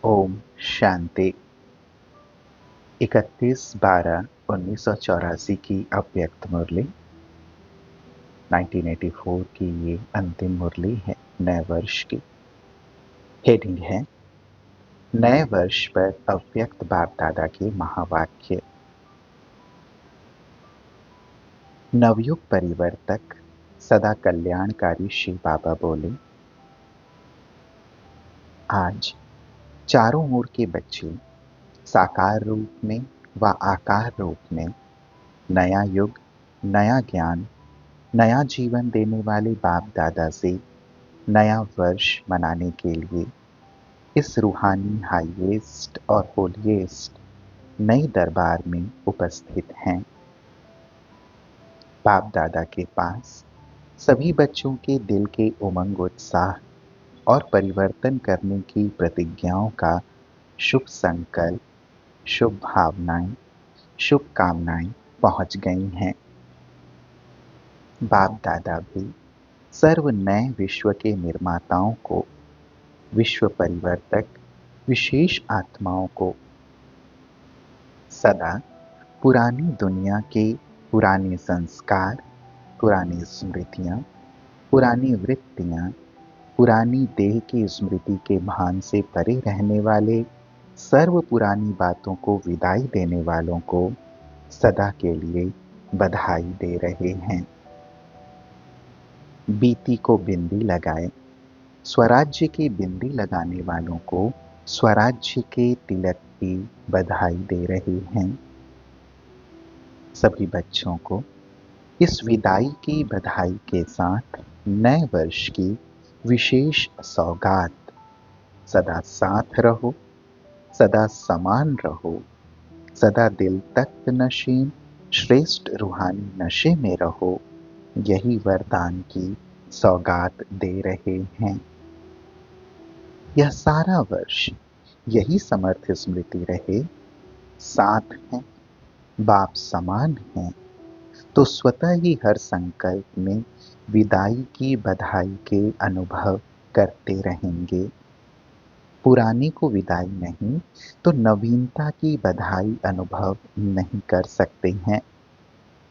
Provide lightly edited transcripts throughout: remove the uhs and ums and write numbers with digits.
ओम शांति। 31/12/1984 की अव्यक्त मुरली 1984 की ये अंतिम मुरली है नए वर्ष की। हेडिंग है नए वर्ष पर अव्यक्त बाप दादा के महावाक्य। नवयुग परिवर्तक सदा कल्याणकारी श्री बाबा बोले, आज चारों ओर के बच्चे साकार रूप में व आकार रूप में नया युग, नया ज्ञान, नया जीवन देने वाले बाप दादा से नया वर्ष मनाने के लिए इस रूहानी हाईएस्ट और होलीएस्ट नई दरबार में उपस्थित हैं। बाप दादा के पास सभी बच्चों के दिल के उमंग, उत्साह और परिवर्तन करने की प्रतिज्ञाओं का शुभ संकल्प, शुभ भावनाएं, शुभकामनाएं पहुंच गई हैं। बाप दादा भी सर्व नए विश्व के निर्माताओं को, विश्व परिवर्तक विशेष आत्माओं को सदा पुरानी दुनिया के पुराने संस्कार, पुरानी स्मृतियां, पुरानी वृत्तियां, पुरानी देह की स्मृति के भान से परे रहने वाले सर्व पुरानी बातों को विदाई देने वालों को सदा के लिए बधाई दे रहे हैं। बीती को बिंदी लगाए स्वराज्य की बिंदी लगाने वालों को स्वराज्य के तिलक की बधाई दे रहे हैं। सभी बच्चों को इस विदाई की बधाई के साथ नए वर्ष की विशेष सौगात, सदा साथ रहो, सदा समान रहो, सदा दिल तख्त नशीन श्रेष्ठ रूहानी नशे में रहो, यही वरदान की सौगात दे रहे हैं। यह सारा वर्ष यही समर्थ स्मृति रहे, साथ हैं, बाप समान हैं, तो स्वतः ही हर संकल्प में विदाई की बधाई के अनुभव करते रहेंगे। पुरानी को विदाई नहीं तो नवीनता की बधाई अनुभव नहीं कर सकते हैं।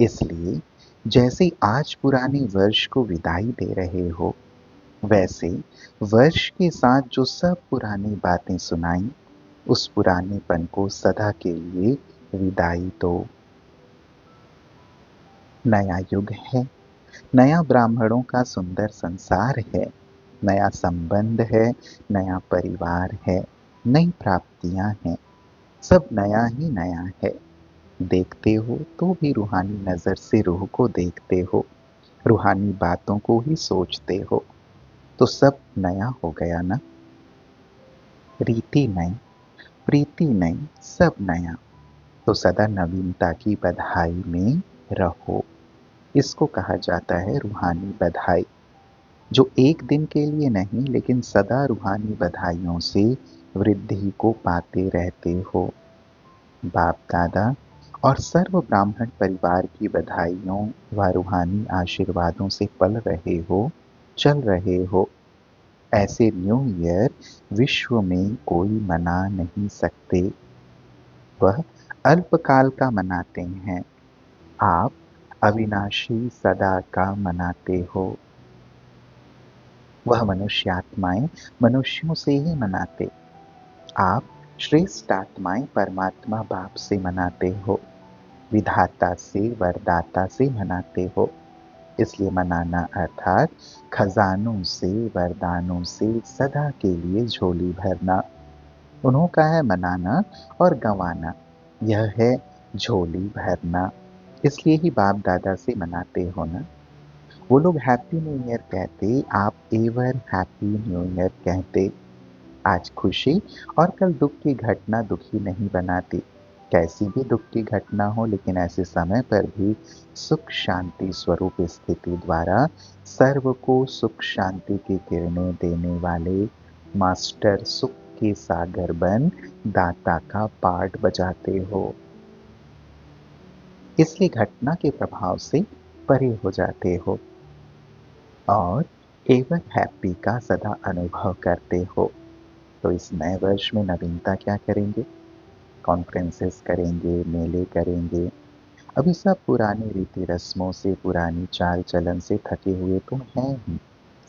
इसलिए जैसे आज पुराने वर्ष को विदाई दे रहे हो, वैसे वर्ष के साथ जो सब पुरानी बातें सुनाई, उस पुरानेपन को सदा के लिए विदाई दो। नया युग है, नया ब्राह्मणों का सुंदर संसार है, नया संबंध है, नया परिवार है, नई प्राप्तियां हैं, सब नया ही नया है। देखते हो तो भी रूहानी नजर से रूह को देखते हो, रूहानी बातों को ही सोचते हो, तो सब नया हो गया ना। रीति नई, प्रीति नई, सब नया, तो सदा नवीनता की बधाई में रहो। इसको कहा जाता है रूहानी बधाई, जो एक दिन के लिए नहीं लेकिन सदा रूहानी बधाइयों से वृद्धि को पाते रहते हो। बाप दादा और सर्व ब्राह्मण परिवार की बधाइयों व रूहानी आशीर्वादों से पल रहे हो, चल रहे हो। ऐसे न्यू ईयर विश्व में कोई मना नहीं सकते, वह अल्पकाल का मनाते हैं, आप अविनाशी सदा का मनाते हो। वह मनुष्य आत्माएं मनुष्यों से ही मनाते, आप श्रेष्ठ आत्माएं परमात्मा बाप से मनाते हो, विधाता से वरदाता से मनाते हो। इसलिए मनाना अर्थात खजानों से, वरदानों से सदा के लिए झोली भरना। उन्हों का है मनाना और गंवाना, यह है झोली भरना। इसलिए ही बाप दादा से मनाते हो ना। वो लोग हैप्पी न्यू ईयर कहते, आप एवर हैप्पी न्यू ईयर कहते। आज खुशी और कल दुख की घटना दुखी नहीं बनाती। कैसी भी दुख की घटना हो, लेकिन ऐसे समय पर भी सुख शांति स्वरूप स्थिति द्वारा सर्व को सुख शांति की किरणें देने वाले मास्टर सुख के सागर बन दाता का पाठ बजाते हो। इसलिए घटना के प्रभाव से परे हो जाते हो और एवर हैप्पी का सदा अनुभव करते हो। तो इस नए वर्ष में नवीनता क्या करेंगे? कॉन्फ्रेंसेस करेंगे, मेले करेंगे। अभी सब पुरानी रीति रस्मों से, पुरानी चाल चलन से थके हुए तो हैं ही।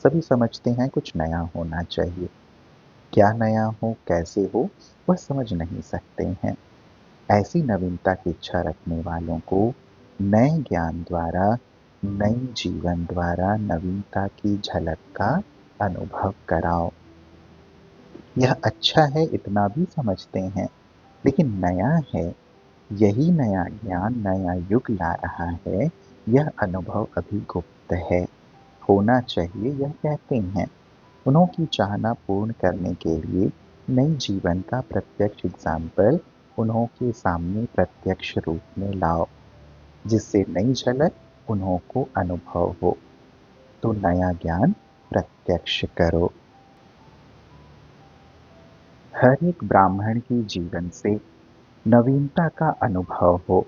सभी समझते हैं कुछ नया होना चाहिए। क्या नया हो, कैसे हो, वह समझ नहीं सकते हैं। ऐसी नवीनता की इच्छा रखने वालों को नए ज्ञान द्वारा, नई जीवन द्वारा नवीनता की झलक का अनुभव कराओ। यह अच्छा है इतना भी समझते हैं, लेकिन नया है, यही नया ज्ञान नया युग ला रहा है। यह अनुभव अभी गुप्त है, होना चाहिए यह कहते हैं। उन्हों की चाहना पूर्ण करने के लिए नई जीवन का प्रत्यक्ष एग्जाम्पल उन्हों के सामने प्रत्यक्ष रूप में लाओ, जिससे नई झलक उन्हों को अनुभव हो। तो नया ज्ञान प्रत्यक्ष करो। हर एक ब्राह्मण के जीवन से नवीनता का अनुभव हो,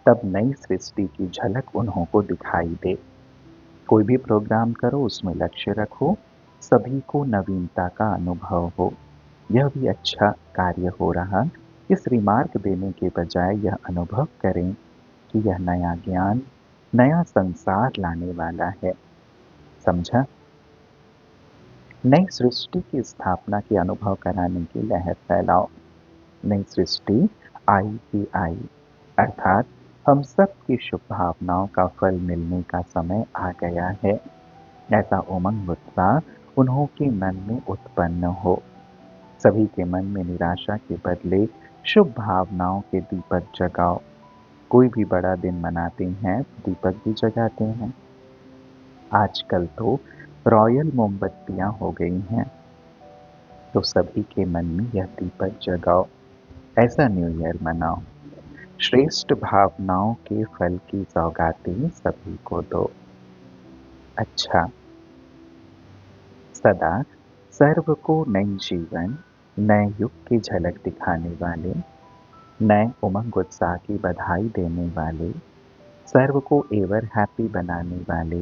तब नई सृष्टि की झलक उन्हों को दिखाई दे। कोई भी प्रोग्राम करो, उसमें लक्ष्य रखो, सभी को नवीनता का अनुभव हो। यह भी अच्छा कार्य हो रहा। इस रिमार्क देने के बजाय यह अनुभव करें कि यह नया ज्ञान नया संसार लाने वाला है। समझा? नई सृष्टि की स्थापना के अनुभव कराने की लहर फैलाओ। नई सृष्टि आई ही आई, अर्थात हम सब की शुभ भावनाओं का फल मिलने का समय आ गया है। ऐसा उमंग उत्साह उन्हों के मन में उत्पन्न हो। सभी के मन में निराशा के बदले शुभ भावनाओं के दीपक जगाओ। कोई भी बड़ा दिन मनाते हैं तो दीपक भी जगाते हैं। आजकल तो रॉयल मोमबत्तियां हो गई हैं, तो सभी के मन में यह दीपक जगाओ। ऐसा न्यू ईयर मनाओ। श्रेष्ठ भावनाओं के फल की सौगातें सभी को दो। अच्छा, सदा सर्व को नई जीवन नए युग की झलक दिखाने वाले, नए उमंग उत्साह की बधाई देने वाले, सर्व को एवर हैप्पी बनाने वाले,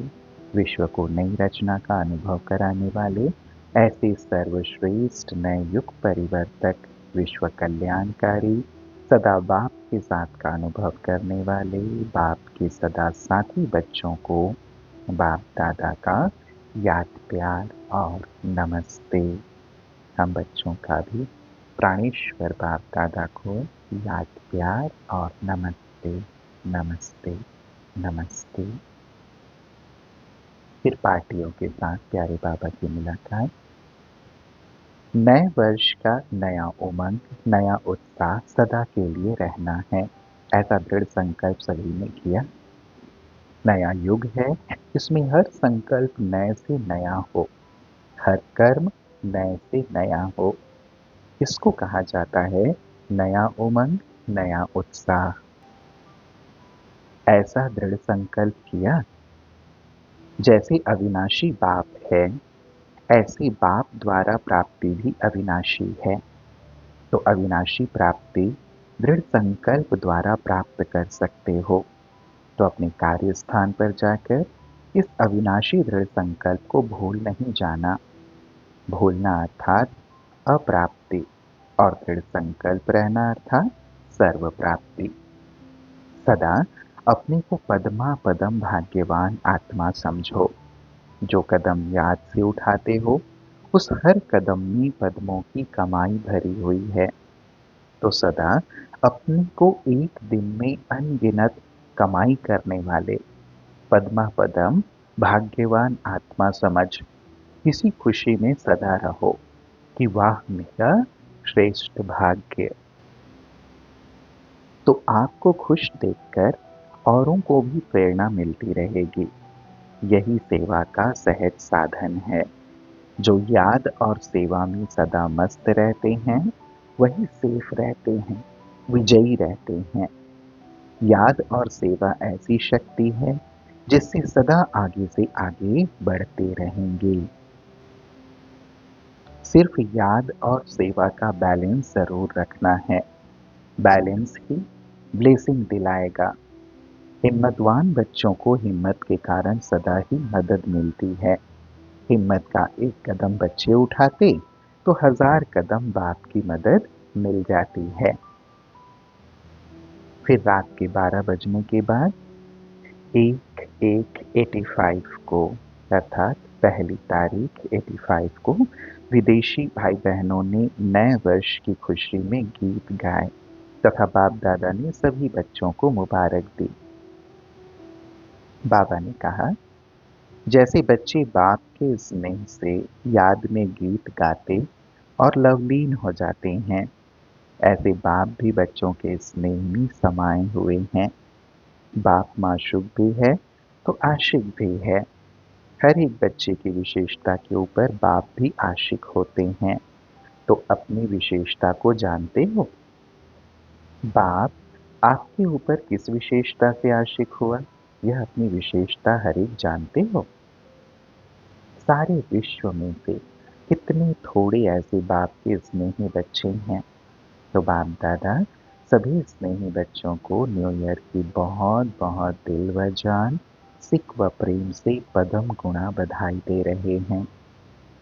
विश्व को नई रचना का अनुभव कराने वाले, ऐसे सर्वश्रेष्ठ नए युग परिवर्तक, विश्व कल्याणकारी, सदा बाप के साथ का अनुभव करने वाले, बाप के सदा साथी बच्चों को बाप दादा का याद प्यार और नमस्ते। हम बच्चों का भी प्राणेश्वर बाप दादा को याद प्यार और नमस्ते नमस्ते नमस्ते। फिर पार्टियों के साथ प्यारे बाबा की मुलाकात। नए वर्ष का नया उमंग, नया उत्साह सदा के लिए रहना है, ऐसा दृढ़ संकल्प सभी ने किया। नया युग है, इसमें हर संकल्प नए से नया हो, हर कर्म नए से नया हो। इसको कहा जाता है नया उमंग, नया उत्साह। ऐसा दृढ़ संकल्प किया। जैसे अविनाशी बाप है, ऐसे बाप द्वारा प्राप्ति भी अविनाशी है। तो अविनाशी प्राप्ति दृढ़ संकल्प द्वारा प्राप्त कर सकते हो। तो अपने कार्य स्थान पर जाकर इस अविनाशी दृढ़ संकल्प को भूल नहीं जाना। भूलना अर्थात अप्राप्ति, और दृढ़ संकल्प रहना अर्थात सर्व प्राप्ति। सदा अपने को पद्मा पदम भाग्यवान आत्मा समझो। जो कदम याद से उठाते हो, उस हर कदम में पद्मों की कमाई भरी हुई है। तो सदा अपने को एक दिन में अनगिनत कमाई करने वाले पद्मा पदम भाग्यवान आत्मा समझ इसी खुशी में सदा रहो कि वाह मेरा श्रेष्ठ भाग्य। तो आपको खुश देखकर औरों को भी प्रेरणा मिलती रहेगी। यही सेवा का सहज साधन है। जो याद और सेवा में सदा मस्त रहते हैं, वही सेफ रहते हैं, विजयी रहते हैं। याद और सेवा ऐसी शक्ति है जिससे सदा आगे से आगे बढ़ते रहेंगे। सिर्फ याद और सेवा का बैलेंस जरूर रखना है। बैलेंस ही ब्लेसिंग दिलाएगा। हिम्मतवान बच्चों को हिम्मत के कारण सदा ही मदद मिलती है। हिम्मत का एक कदम बच्चे उठाते तो 1000 कदम बाप की मदद मिल जाती है। फिर रात के 12 बजने के बाद 1/1/85 को अर्थात पहली तारीख 85 को विदेशी भाई बहनों ने नए वर्ष की खुशी में गीत गाए तथा बाप दादा ने सभी बच्चों को मुबारक दी। बाबा ने कहा, जैसे बच्चे बाप के स्नेह से याद में गीत गाते और लवलीन हो जाते हैं, ऐसे बाप भी बच्चों के स्नेह में समाये हुए हैं। बाप माशूक भी है तो आशिक भी है। हर एक बच्चे की विशेषता के ऊपर बाप भी आशिक होते हैं। तो अपनी विशेषता को जानते हो? बाप आपके ऊपर किस विशेषता से आशिक हुआ, यह अपनी विशेषता हर एक जानते हो? सारे विश्व में से कितने थोड़े ऐसे बाप के स्नेही बच्चे हैं। तो बाप दादा सभी स्नेही बच्चों को न्यू ईयर की बहुत बहुत दिल व जान, सिक व प्रेम से पदम गुणा बधाई दे रहे हैं।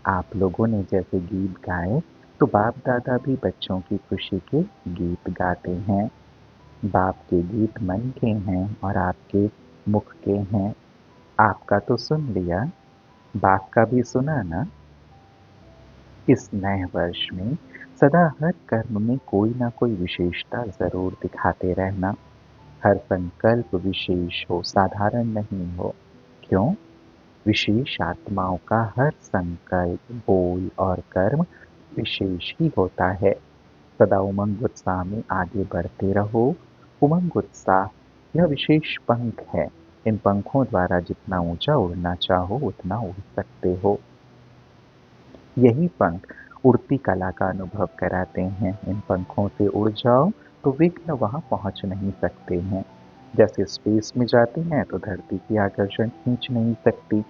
आप लोगों ने जैसे गीत गाए तो बाप दादा भी बच्चों की खुशी के गीत गाते हैं। बाप के गीत मन के हैं और आपके मुख के हैं। आपका तो सुन लिया, बाप का भी सुना ना। इस नए वर्ष में सदा हर कर्म में कोई ना कोई विशेषता जरूर दिखाते रहना। हर संकल्प विशेष हो, साधारण नहीं हो। क्यों? विशेष आत्माओं का हर संकल्प, बोल और कर्म विशेष ही होता है। सदा उमंग उत्साह में आगे बढ़ते रहो। उमंग उत्साह यह विशेष पंख है। इन पंखों द्वारा जितना ऊंचा उड़ना चाहो उतना उड़ सकते हो। यही पंख उड़ती कला का अनुभव कराते हैं। इन पंखों से उड़ जाओ तो विघ्न वहां पहुंच नहीं सकते हैं। जैसे स्पेस में जाते हैं तो धरती की आकर्षण खींच नहीं सकती,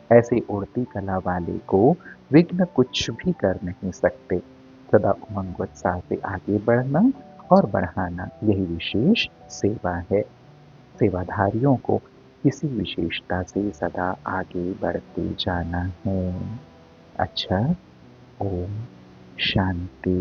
ऐसे उड़ती कला वाले को विघ्न कुछ भी कर नहीं सकते। सदा उमंग उत्साह से आगे बढ़ना और बढ़ाना यही विशेष सेवा है। सेवाधारियों को इसी विशेषता से सदा आगे बढ़ते जाना है। अच्छा, ओम शांति।